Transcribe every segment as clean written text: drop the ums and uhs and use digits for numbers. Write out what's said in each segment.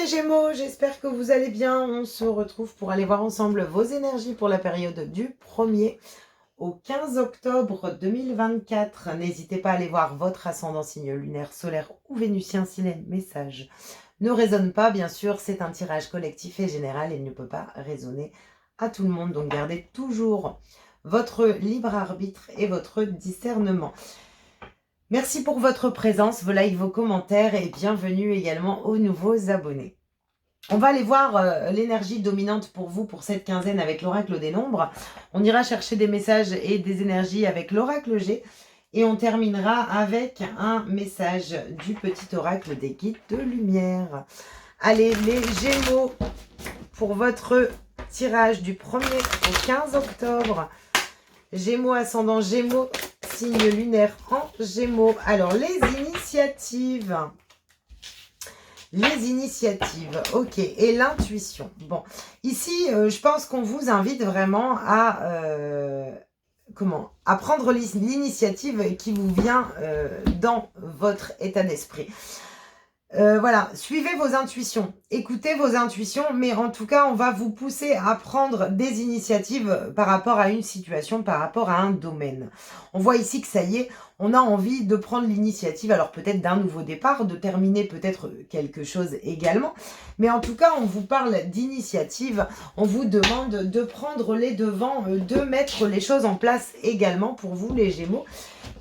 mes Gémeaux, j'espère que vous allez bien. On se retrouve pour aller voir ensemble vos énergies pour la période du 1er au 15 octobre 2024. N'hésitez pas à aller voir votre ascendant signe lunaire, solaire ou vénusien si les messages ne résonnent pas. Bien sûr, c'est un tirage collectif et général et il ne peut pas résonner à tout le monde. Donc gardez toujours votre libre arbitre et votre discernement. Merci pour votre présence, vos likes, vos commentaires et bienvenue également aux nouveaux abonnés. On va aller voir l'énergie dominante pour vous pour cette quinzaine avec l'oracle des nombres. On ira chercher des messages et des énergies avec l'oracle G. Et on terminera avec un message du petit oracle des guides de lumière. Allez, les Gémeaux, pour votre tirage du 1er au 15 octobre. Gémeaux, ascendant Gémeaux, signe lunaire en Gémeaux. Alors, les initiatives. Les initiatives, ok. Et l'intuition. Bon, ici, je pense qu'on vous invite vraiment à... à prendre l'initiative qui vous vient dans votre état d'esprit. Voilà, suivez vos intuitions, écoutez vos intuitions, mais en tout cas, on va vous pousser à prendre des initiatives par rapport à une situation, par rapport à un domaine. On voit ici que ça y est, on a envie de prendre l'initiative, alors peut-être d'un nouveau départ, de terminer peut-être quelque chose également, mais en tout cas, on vous parle d'initiative, on vous demande de prendre les devants, de mettre les choses en place également pour vous les Gémeaux.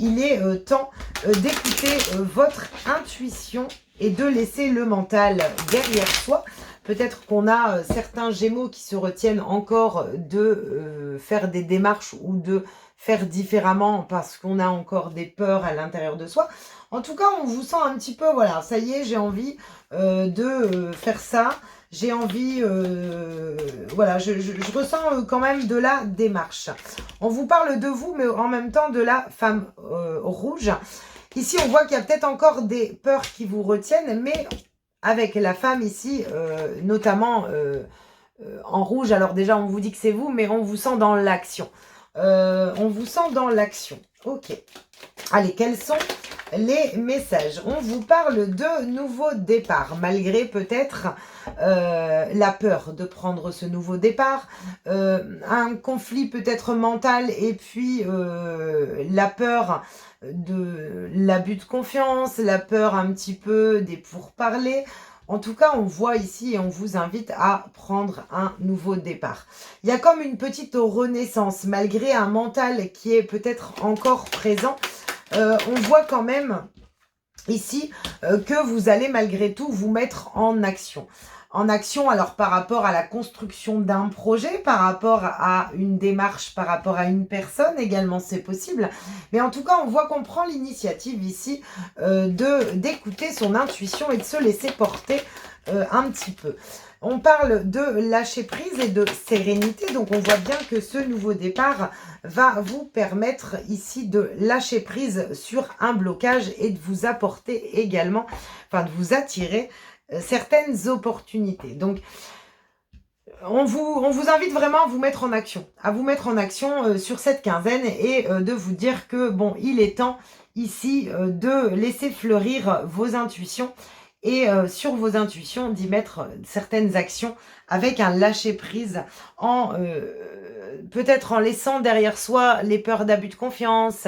Il est temps d'écouter votre intuition et de laisser le mental derrière soi. Peut-être qu'on a certains Gémeaux qui se retiennent encore de faire des démarches ou de faire différemment parce qu'on a encore des peurs à l'intérieur de soi. En tout cas, on vous sent un petit peu, voilà, ça y est, j'ai envie de faire ça. J'ai envie, voilà, je ressens quand même de la démarche. On vous parle de vous, mais en même temps de la femme rouge. Ici, on voit qu'il y a peut-être encore des peurs qui vous retiennent, mais avec la femme ici, notamment en rouge. Alors déjà, on vous dit que c'est vous, mais on vous sent dans l'action. On vous sent dans l'action. Ok. Allez, quels sont les messages? On vous parle de nouveau départ, malgré peut-être la peur de prendre ce nouveau départ, un conflit peut-être mental et puis la peur de l'abus de confiance, la peur un petit peu des pourparlers. En tout cas, on voit ici et on vous invite à prendre un nouveau départ. Il y a comme une petite renaissance, malgré un mental qui est peut-être encore présent. On voit quand même ici que vous allez malgré tout vous mettre en action. En action, alors par rapport à la construction d'un projet, par rapport à une démarche, par rapport à une personne également, c'est possible. Mais en tout cas, on voit qu'on prend l'initiative ici d'écouter son intuition et de se laisser porter un petit peu. On parle de lâcher prise et de sérénité. Donc, on voit bien que ce nouveau départ va vous permettre ici de lâcher prise sur un blocage et de vous apporter également, enfin de vous attirer certaines opportunités. Donc, on vous invite vraiment à vous mettre en action, sur cette quinzaine et de vous dire que, bon, il est temps ici de laisser fleurir vos intuitions et sur vos intuitions d'y mettre certaines actions avec un lâcher-prise en peut-être en laissant derrière soi les peurs d'abus de confiance,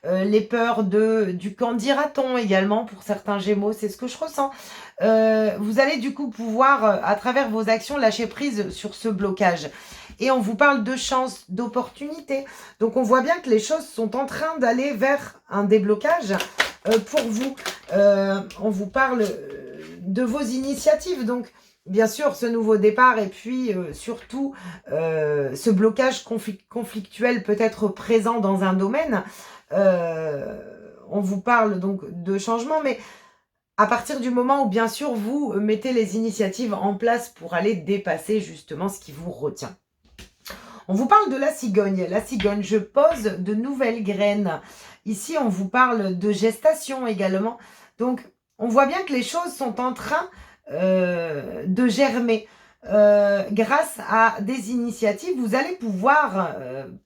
les peurs du qu'en dira-t-on également pour certains Gémeaux, c'est ce que je ressens. Vous allez du coup pouvoir, à travers vos actions, lâcher prise sur ce blocage. Et on vous parle de chance, d'opportunité. Donc on voit bien que les choses sont en train d'aller vers un déblocage pour vous. On vous parle de vos initiatives. Donc bien sûr, ce nouveau départ et puis surtout ce blocage conflictuel peut-être présent dans un domaine. On vous parle donc de changement, mais à partir du moment où, bien sûr, vous mettez les initiatives en place pour aller dépasser justement ce qui vous retient. On vous parle de la cigogne. La cigogne, je pose de nouvelles graines. Ici, on vous parle de gestation également. Donc, on voit bien que les choses sont en train de germer. Grâce à des initiatives, vous allez pouvoir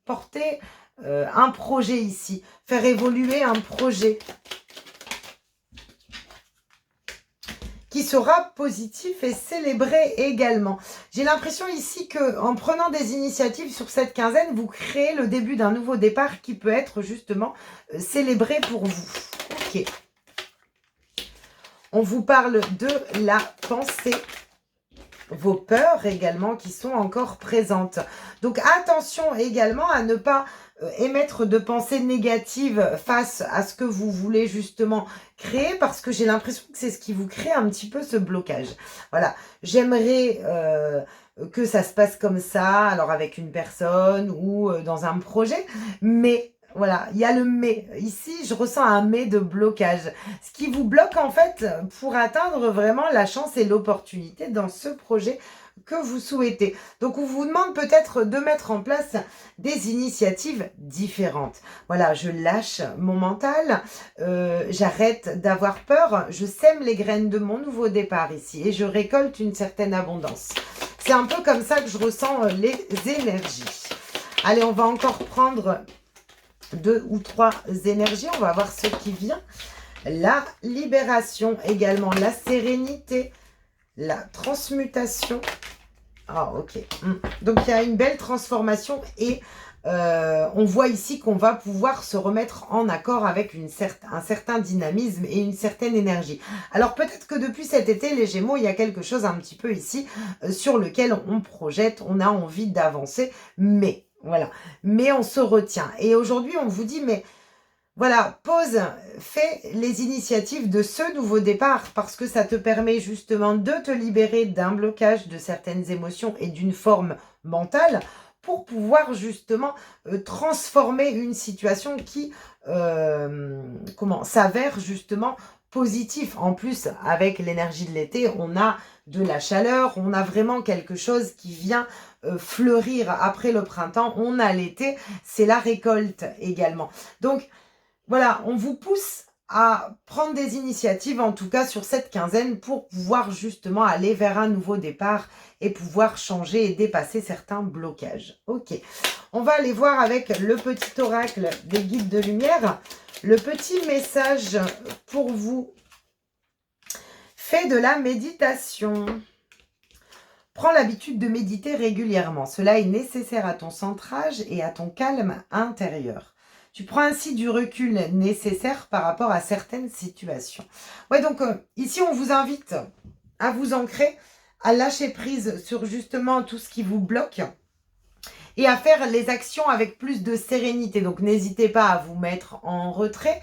porter un projet ici, faire évoluer un projet qui sera positif et célébré également. J'ai l'impression ici que en prenant des initiatives sur cette quinzaine, vous créez le début d'un nouveau départ qui peut être justement célébré pour vous. Ok. On vous parle de la pensée, vos peurs également qui sont encore présentes. Donc attention également à ne pas émettre de pensées négatives face à ce que vous voulez justement créer, parce que j'ai l'impression que c'est ce qui vous crée un petit peu ce blocage. Voilà, j'aimerais que ça se passe comme ça, alors avec une personne ou dans un projet, mais voilà, il y a le mais. Ici, je ressens un mais de blocage. Ce qui vous bloque en fait pour atteindre vraiment la chance et l'opportunité dans ce projet que vous souhaitez. Donc, on vous demande peut-être de mettre en place des initiatives différentes. Voilà, je lâche mon mental, j'arrête d'avoir peur, je sème les graines de mon nouveau départ ici et je récolte une certaine abondance. C'est un peu comme ça que je ressens les énergies. Allez, on va encore prendre 2 ou 3 énergies. On va voir ce qui vient. La libération également, la sérénité, la transmutation. Ah, ok. Donc, il y a une belle transformation et on voit ici qu'on va pouvoir se remettre en accord avec un certain dynamisme et une certaine énergie. Alors, peut-être que depuis cet été, les Gémeaux, il y a quelque chose un petit peu ici sur lequel on projette, on a envie d'avancer, mais voilà. Mais on se retient. Et aujourd'hui, on vous dit, mais voilà, pose, fais les initiatives de ce nouveau départ parce que ça te permet justement de te libérer d'un blocage, de certaines émotions et d'une forme mentale pour pouvoir justement transformer une situation qui s'avère justement positif. En plus, avec l'énergie de l'été, on a de la chaleur, on a vraiment quelque chose qui vient fleurir après le printemps. On a l'été, c'est la récolte également. Donc, voilà, on vous pousse à prendre des initiatives, en tout cas sur cette quinzaine, pour pouvoir justement aller vers un nouveau départ et pouvoir changer et dépasser certains blocages. Ok, on va aller voir avec le petit oracle des guides de lumière, le petit message pour vous. Fais de la méditation. Prends l'habitude de méditer régulièrement. Cela est nécessaire à ton centrage et à ton calme intérieur. Tu prends ainsi du recul nécessaire par rapport à certaines situations. Ouais, donc ici, on vous invite à vous ancrer, à lâcher prise sur justement tout ce qui vous bloque et à faire les actions avec plus de sérénité. Donc, n'hésitez pas à vous mettre en retrait,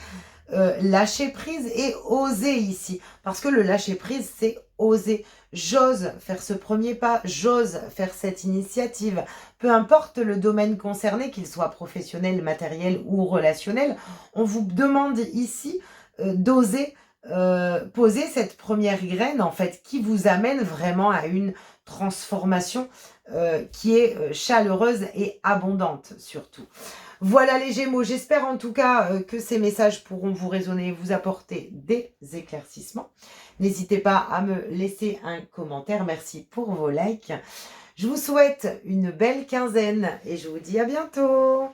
lâcher prise et oser ici. Parce que le lâcher prise, c'est oser. J'ose faire ce premier pas, j'ose faire cette initiative. Peu importe le domaine concerné, qu'il soit professionnel, matériel ou relationnel, on vous demande ici d'oser poser cette première graine, en fait, qui vous amène vraiment à une transformation qui est chaleureuse et abondante, surtout. Voilà les Gémeaux, j'espère en tout cas que ces messages pourront vous résonner et vous apporter des éclaircissements. N'hésitez pas à me laisser un commentaire. Merci pour vos likes. Je vous souhaite une belle quinzaine et je vous dis à bientôt.